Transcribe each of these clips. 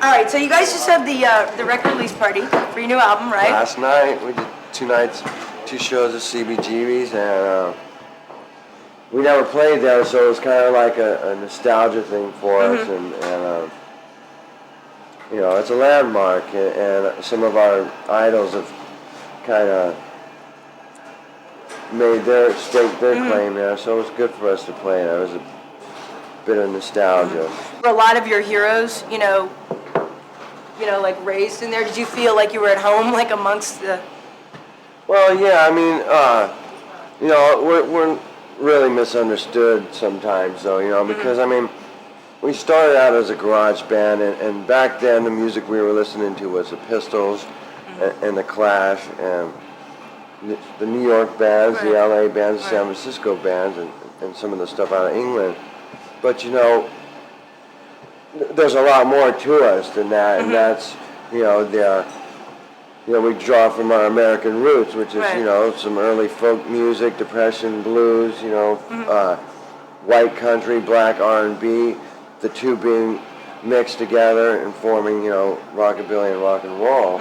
All right, so you guys just had the record release party for your new album, right? Last night we did 2 nights, 2 shows at CBGB's, and we never played there, so it was kind of like a nostalgia thing for us, and you know, it's a landmark, and some of our idols have kind of made their claim there, so it was good for us to play there. It was a bit of nostalgia. For a lot of your heroes, you know, like raised in there, did you feel like you were at home, like amongst the? Well, yeah, I mean, you know, we're really misunderstood sometimes, though, you know, because I mean, we started out as a garage band, and back then the music we were listening to was the Pistols and the Clash and the New York bands, the LA bands, the San Francisco bands, and some of the stuff out of England. But, you know, there's a lot more to us than that, and that's, you know, we draw from our American roots, which is, you know, some early folk music, Depression, blues, you know, white country, black R&B, the two being mixed together and forming, you know, rockabilly and rock and roll,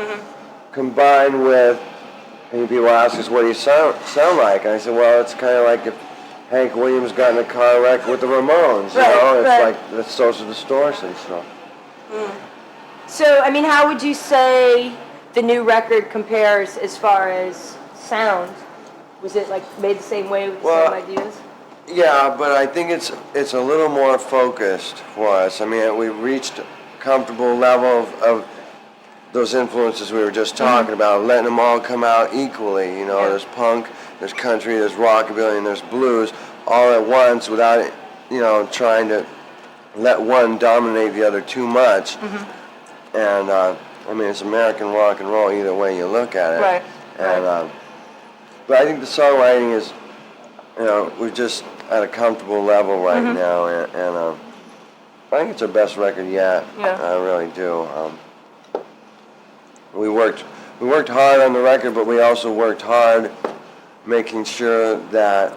combined with, and people ask us, what do you sound like? And I said, well, it's kind of like if Hank Williams got in a car wreck with the Ramones, you know? It's like the Social Distortion stuff. So, I mean, how would you say the new record compares as far as sound? Was it like made the same way with the same ideas? Yeah, but I think it's a little more focused for us. I mean, we reached a comfortable level of those influences we were just talking about, letting them all come out equally. You know, there's punk, there's country, there's rockabilly, and there's blues all at once without, you know, trying to let one dominate the other too much. And I mean, it's American rock and roll either way you look at it. And but I think the songwriting is, you know, we're just at a comfortable level right now, and I think it's our best record yet. I really do. We worked hard on the record, but we also worked hard making sure that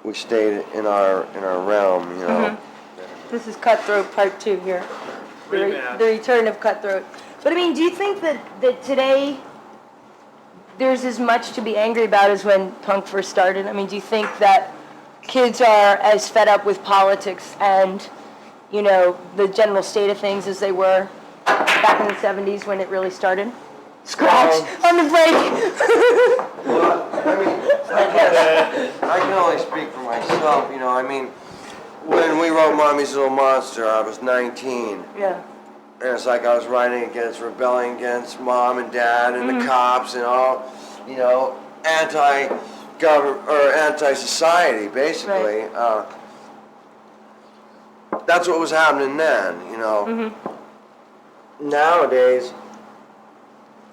we stayed in our realm, you know. This is Cutthroat Part 2 here. The return of Cutthroat. But I mean, do you think that today there's as much to be angry about as when punk first started? I mean, do you think that kids are as fed up with politics and, you know, the general state of things as they were back in the 70s when it really started? Scratch on the break. Well, I mean, I can only speak for myself, you know. I mean, when we wrote Mommy's Little Monster, I was 19. Yeah. And it's like I was writing against, rebelling against mom and dad and the cops and all, you know, anti-government or anti-society, basically. That's what was happening then, you know. Nowadays,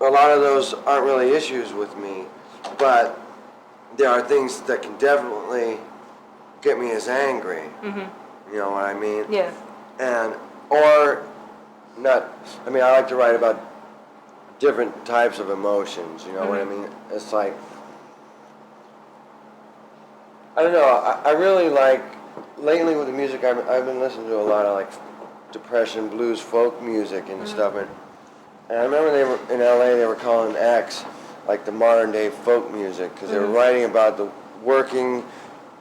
a lot of those aren't really issues with me, but there are things that can definitely get me as angry. You know what I mean? Yeah. And, or not, I mean, I like to write about different types of emotions, you know what I mean? It's like, I don't know, I really like, lately with the music, I've been listening to a lot of like Depression, blues, folk music and stuff, and I remember they were, in LA, they were calling X like the modern day folk music, because they were writing about the working,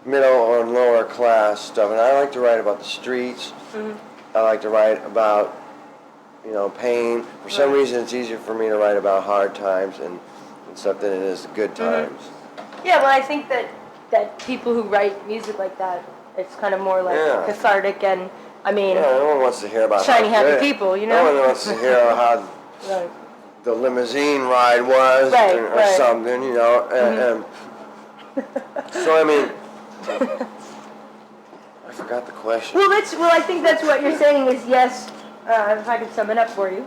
middle and lower class stuff, and I like to write about the streets. I like to write about, you know, pain. For some reason, it's easier for me to write about hard times and stuff than it is good times. Yeah, well, I think that people who write music like that, it's kind of more like cathartic, and I mean, no one wants to hear about shiny, happy people, you know? No one wants to hear how the limousine ride was or something, you know. And so, I mean, I forgot the question. Well, I think that's what you're saying is, yes, if I could sum it up for you,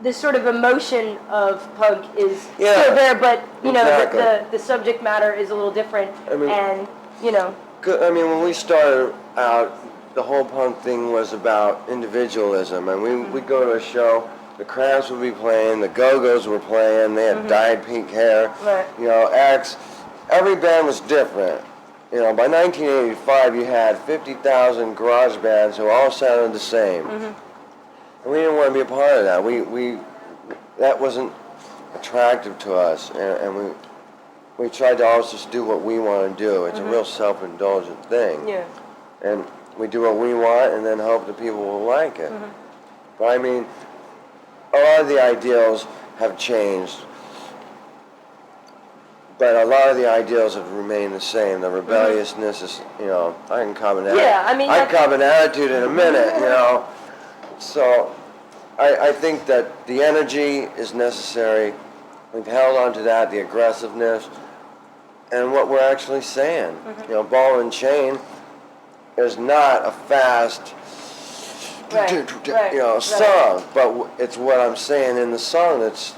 this sort of emotion of punk is still there, but, you know, the subject matter is a little different, and, you know. I mean, when we started out, the whole punk thing was about individualism, and we'd go to a show, the Cramps would be playing, the Go-Go's were playing, they had dyed pink hair, you know, X. Every band was different, you know, by 1985, you had 50,000 garage bands who all sounded the same. And we didn't want to be a part of that. That wasn't attractive to us, and we tried to always just do what we want to do. It's a real self-indulgent thing. Yeah. And we do what we want and then hope that people will like it. But I mean, a lot of the ideals have changed. But a lot of the ideals have remained the same. The rebelliousness is, you know, I can cop an attitude in a minute, you know. So I think that the energy is necessary. We've held on to that, the aggressiveness, and what we're actually saying. You know, Ball and Chain is not a fast, song, but it's what I'm saying in the song that's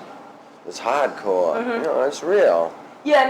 hardcore. You know, it's real. Yeah.